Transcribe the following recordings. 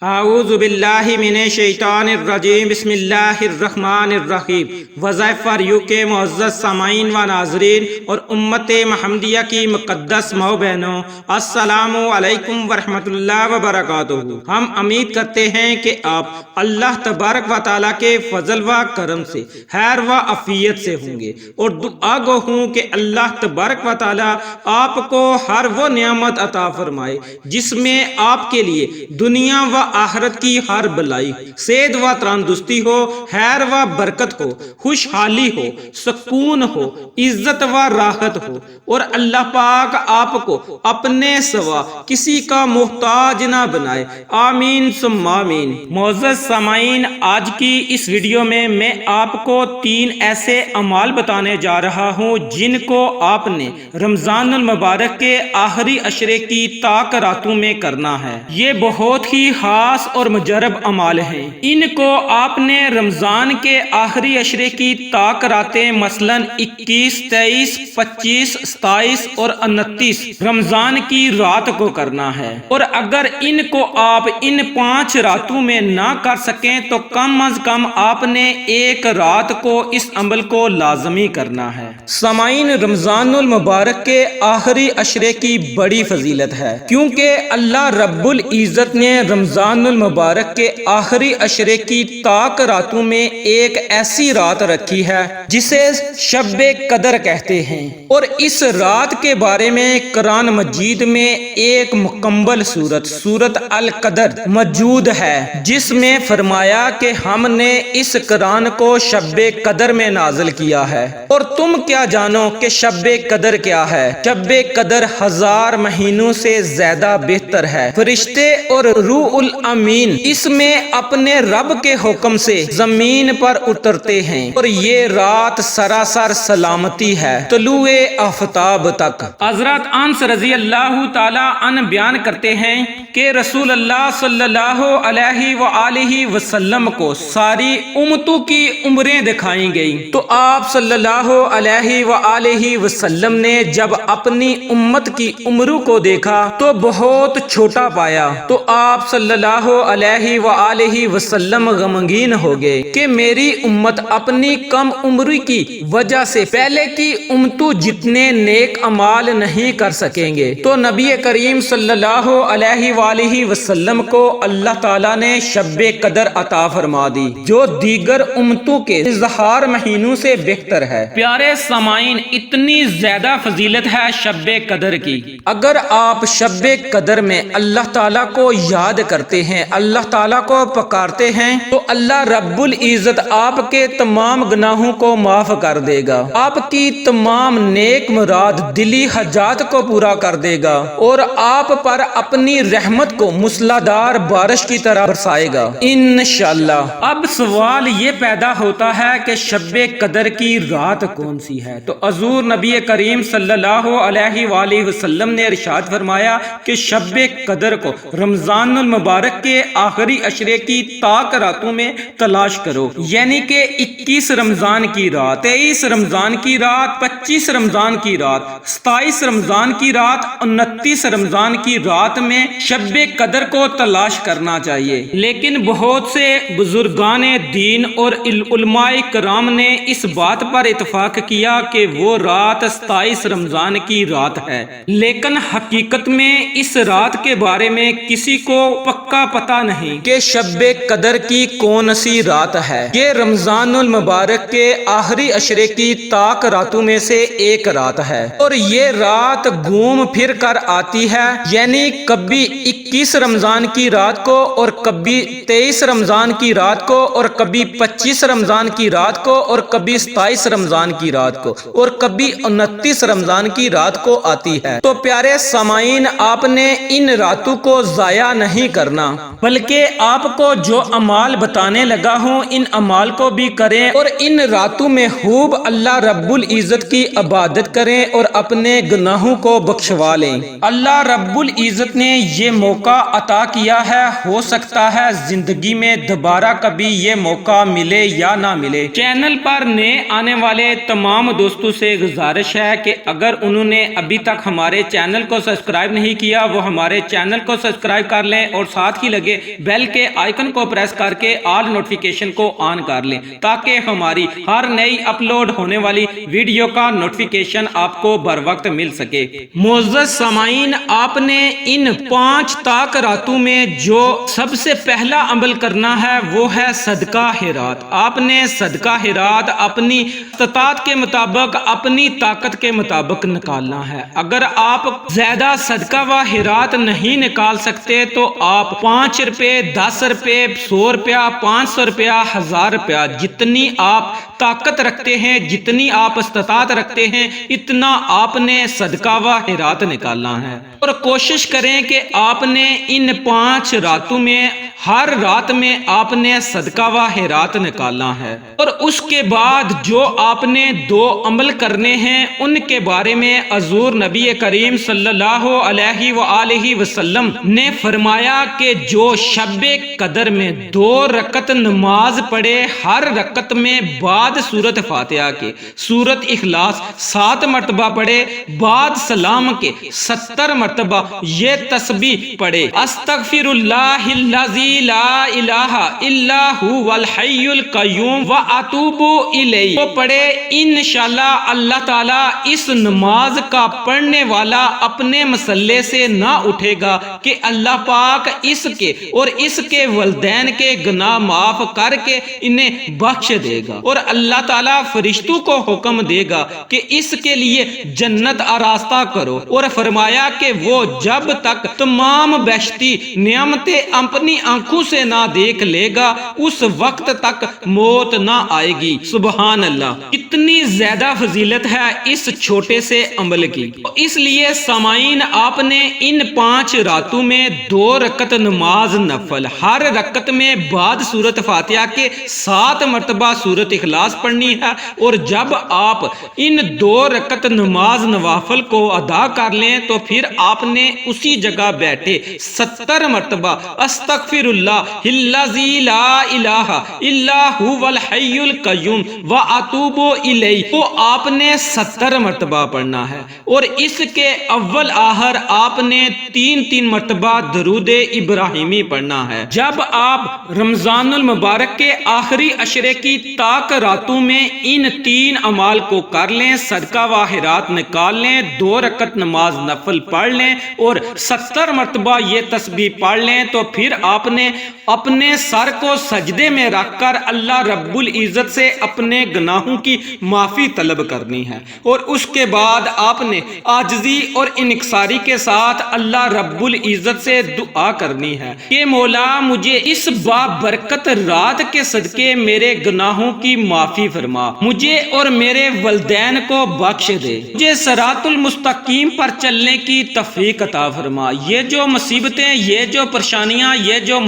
اعوذ باللہ من الشیطان الرجیم بسم اللہ الرحمن الرحیم۔ وظائف فار یو کے معزز سامعین و ناظرین اور امت محمدیہ کی مقدس ماؤ بہنوں، السلام علیکم ورحمۃ اللہ وبرکاتہ۔ ہم امید کرتے ہیں کہ آپ اللہ تبارک و تعالیٰ کے فضل و کرم سے خیر و عافیت سے ہوں گے، اور دعا گو ہوں کہ اللہ تبارک و تعالیٰ آپ کو ہر وہ نعمت عطا فرمائے جس میں آپ کے لیے دنیا و آخرت کی ہر بلائی، صحت و تندرستی ہو، خیر و برکت ہو، خوشحالی ہو، سکون ہو، عزت و راحت ہو، اور اللہ پاک آپ کو اپنے سوا کسی کا محتاج نہ بنائے، آمین ثم آمین۔ معزز سامعین، آج کی اس ویڈیو میں آپ کو 3 ایسے اعمال بتانے جا رہا ہوں جن کو آپ نے رمضان المبارک کے آخری عشرے کی طاق راتوں میں کرنا ہے۔ یہ بہت ہی خاص اور مجرب اعمال ہیں۔ ان کو آپ نے رمضان کے آخری عشرے کی طاق راتیں مثلاً 21، 23، 25، 27 اور 29 رمضان کی رات کو کرنا ہے، اور اگر ان کو آپ ان 5 راتوں میں نہ کر سکیں تو کم از کم آپ نے ایک رات کو اس عمل کو لازمی کرنا ہے۔ سامعین، رمضان المبارک کے آخری عشرے کی بڑی فضیلت ہے، کیونکہ اللہ رب العزت نے رمضان المبارک کے آخری عشرے کی طاق راتوں میں ایک ایسی رات رکھی ہے جسے شب قدر کہتے ہیں، اور اس رات کے بارے میں قرآن مجید میں ایک مکمل سورت القدر موجود ہے، جس میں فرمایا کہ ہم نے اس قرآن کو شب قدر میں نازل کیا ہے، اور تم کیا جانو کہ شب قدر کیا ہے؟ شب قدر 1000 مہینوں سے زیادہ بہتر ہے۔ فرشتے اور روح الامین اس میں اپنے رب کے حکم سے زمین پر اترتے ہیں، اور یہ رات سراسر سلامتی ہے طلوع آفتاب تک۔ حضرت انس رضی اللہ تعالی عنہ بیان کرتے ہیں کہ رسول اللہ صلی اللہ علیہ وآلہ وسلم کو ساری امتوں کی عمریں دکھائی گئیں، تو آپ صلی اللہ علیہ وآلہ وسلم نے جب اپنی امت کی عمروں کو دیکھا تو بہت چھوٹا پایا، تو آپ صلی اللہ علیہ وآلہ وسلم غمگین ہو گئے کہ میری امت اپنی کم عمری کی وجہ سے پہلے کی امتوں جتنے نیک اعمال نہیں کر سکیں گے، تو نبی کریم صلی اللہ علیہ وآلہ وسلم کو اللہ تعالیٰ نے شب قدر عطا فرما دی، جو دیگر امتوں کے 1000 مہینوں سے بہتر ہے۔ پیارے سامعین، اتنی زیادہ فضیلت ہے شب قدر کی۔ اگر آپ شب قدر میں اللہ تعالیٰ کو یاد کرتے ہیں، اللہ تعالیٰ کو پکارتے ہیں، تو اللہ رب العزت آپ کے تمام گناہوں کو معاف کر دے گا، آپ کی تمام نیک مراد دلی حاجات کو پورا کر دے گا، اور آپ پر اپنی رحمت کو موسلادھار بارش کی طرح برسائے گا انشاءاللہ۔ اب سوال یہ پیدا ہوتا ہے کہ شب قدر کی رات کون سی ہے؟ تو حضور نبی کریم صلی اللہ علیہ وآلہ وسلم نے ارشاد فرمایا کہ شب قدر کو رمضان المبارک کے آخری عشرے کی طاق راتوں میں تلاش کرو، یعنی کہ 21 رمضان کی رات، 23 رمضان کی رات، 25 رمضان کی رات، 27 رمضان کی رات، 29 رمضان کی رات میں شب قدر کو تلاش کرنا چاہیے۔ لیکن بہت سے بزرگان دین اور علماء کرام نے اس بات پر اتفاق کیا کہ وہ رات 27 رمضان کی رات ہے، لیکن حقیقت میں اس رات کے بارے میں کسی کو پکا پتہ نہیں کہ شب قدر کی کون سی رات ہے۔ یہ رمضان المبارک کے آخری عشرے کی طاق راتوں میں سے ایک رات ہے، اور یہ رات گھوم پھر کر آتی ہے، یعنی کبھی 21 رمضان کی رات کو، اور کبھی 23 رمضان کی رات کو، اور کبھی 25 رمضان کی رات کو، اور کبھی 27 رمضان کی رات کو، اور کبھی 29 رمضان کی رات کو آتی ہے۔ تو پیارے سامعین، آپ نے ان راتوں کو ضائع نہیں کرنا، بلکہ آپ کو جو اعمال بتانے لگا ہوں ان اعمال کو بھی کریں، اور ان راتوں میں خوب اللہ رب العزت کی عبادت کریں اور اپنے گناہوں کو بخشوا لیں۔ اللہ رب العزت نے یہ موقع عطا کیا ہے، ہو سکتا ہے زندگی میں دوبارہ کبھی یہ موقع ملے یا نہ ملے۔ چینل پر نئے آنے والے تمام دوستوں سے گزارش ہے کہ اگر انہوں نے ابھی تک ہمارے چینل کو سبسکرائب نہیں کیا، وہ ہمارے چینل کو سبسکرائب کر لیں اور ساتھ ساتھ ہی لگے بیل کے آئیکن کو پریس کر کے آل نوٹیفیکیشن کو آن کر لیں تاکہ ہماری ہر نئی اپلوڈ ہونے والی ویڈیو کا نوٹیفیکیشن آپ کو بر وقت مل سکے۔ معزز سامعین، آپ نے ان 5 طاق راتوں میں جو سب سے پہلا عمل کرنا ہے وہ ہے صدقہ خیرات۔ آپ نے صدقہ خیرات اپنی استطاعت کے مطابق، اپنی طاقت کے مطابق نکالنا ہے۔ اگر آپ زیادہ صدقہ و خیرات نہیں نکال سکتے تو آپ 5 روپے، 10 روپے، 100 روپیہ، 500 روپیہ، 1000 روپیہ، جتنی آپ طاقت رکھتے ہیں، جتنی آپ استطاعت رکھتے ہیں، اتنا آپ نے صدقہ و خیرات نکالنا ہے۔ اور کوشش کریں کہ آپ نے ان 5 راتوں میں ہر رات میں آپ نے صدقہ و خیرات نکالنا ہے۔ اور اس کے بعد جو آپ نے 2 عمل کرنے ہیں ان کے بارے میں حضور نبی کریم صلی اللہ علیہ وآلہ وسلم نے فرمایا کہ جو شب قدر میں 2 رکعت نماز پڑھے، ہر رکعت میں بعد سورۃ فاتحہ کے سورۃ اخلاص 7 مرتبہ پڑھے، بعد سلام کے 70 مرتبہ یہ تسبیح پڑھے، استغفر اللہ الذی لا الہ الا هو الحی القیوم واتوب الیہ وہ پڑھے، انشاءاللہ اللہ تعالیٰ اس نماز کا پڑھنے والا اپنے مسلح سے نہ اٹھے گا کہ اللہ پاک اس کے اور اس کے والدین کے گناہ معاف کر کے انہیں بخش دے گا، اور اللہ تعالیٰ فرشتوں کو حکم دے گا کہ اس کے لیے جنت آراستہ کرو، اور فرمایا کہ وہ جب تک تمام بہشتی نعمتیں اپنی آنکھوں سے نہ دیکھ لے گا اس وقت تک موت نہ آئے گی۔ سبحان اللہ، اتنی زیادہ فضیلت ہے اس چھوٹے سے عمل کی۔ اس لیے سامعین، آپ نے ان 5 راتوں میں 2 رکعت نماز نفل، ہر رکعت میں بعد سورۃ فاتحہ کے 7 مرتبہ سورۃ اخلاص پڑھنی ہے، اور جب آپ ان 2 رکعت نماز نوافل کو ادا کر لیں تو پھر آپ نے اسی جگہ بیٹھے 70 مرتبہ استغفر اللہ الذی لا الہ الا هو الحی القیوم واتوب الیہ کو آپ نے 70 مرتبہ پڑھنا ہے، اور اس کے اول آخر آپ نے 3 مرتبہ درود ابراہیمی پڑھنا ہے۔ جب آپ رمضان المبارک کے آخری عشرے کی طاق راتوں میں ان 3 اعمال کو کر لیں، صدقہ و خیرات نکال لیں، 2 رکعت نماز نفل پڑھ لیں اور 70 مرتبہ یہ تسبیح پڑھ لیں، تو پھر آپ نے اپنے سر کو سجدے میں رکھ کر اللہ رب العزت سے اپنے گناہوں کی معافی طلب کرنی ہے، اور اس کے بعد آپ نے عاجزی اور انکساری کے ساتھ اللہ رب العزت سے دعا کرنی ہے کہ مولا مجھے اس بابرکت رات کے صدقے میرے گناہوں کی معافی فرما، مجھے اور میرے والدین کو بخش دے، مجھے صراط المستقیم پر چلنے کی توفیق عطا فرما، یہ جو مصیبتیں، یہ جو پریشانیاں، یہ جو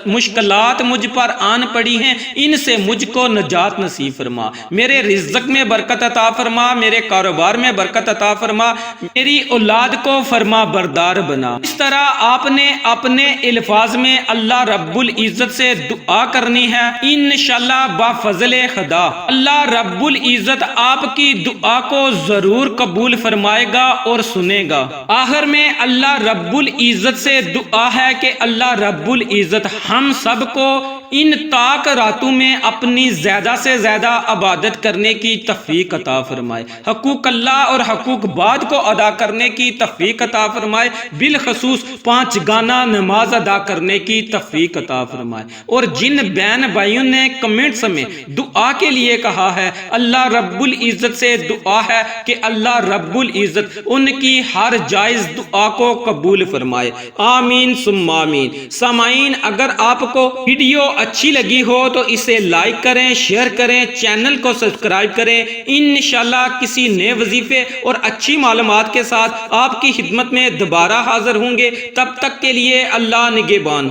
مشکلات مجھ پر آن پڑی ہیں ان سے مجھ کو نجات نصیب فرما، میرے رزق میں برکت عطا فرما، میرے کاروبار میں برکت عطا فرما، میری اولاد کو فرما بردار بنا۔ اس طرح آپ نے اپنے الفاظ میں اللہ رب العزت سے دعا کرنی ہے، انشاءاللہ بفضل خدا اللہ رب العزت آپ کی دعا کو ضرور قبول فرمائے گا اور سنے گا۔ آخر میں اللہ رب العزت سے دعا ہے کہ اللہ رب العزت ہم سب کو ان طاق راتوں میں اپنی زیادہ سے زیادہ عبادت کرنے کی توفیق عطا فرمائے، حقوق اللہ اور حقوق بعد کو ادا کرنے کی توفیق عطا فرمائے، بالخصوص 5 گانا نماز ادا کرنے کی توفیق عطا فرمائے۔ اور جن بہن بھائیوں نے کمنٹس میں دعا کے لیے کہا ہے، اللہ رب العزت سے دعا ہے کہ اللہ رب العزت ان کی ہر جائز دعا کو قبول فرمائے، آمین ثم آمین۔ سامعین، اگر آپ کو ویڈیو اچھی لگی ہو تو اسے لائک کریں، شیئر کریں، چینل کو سبسکرائب کریں۔ انشاءاللہ کسی نئے وظیفے اور اچھی معلومات کے ساتھ آپ کی خدمت میں دوبارہ حاضر ہوں گے، تب تک کے لیے اللہ نگہبان۔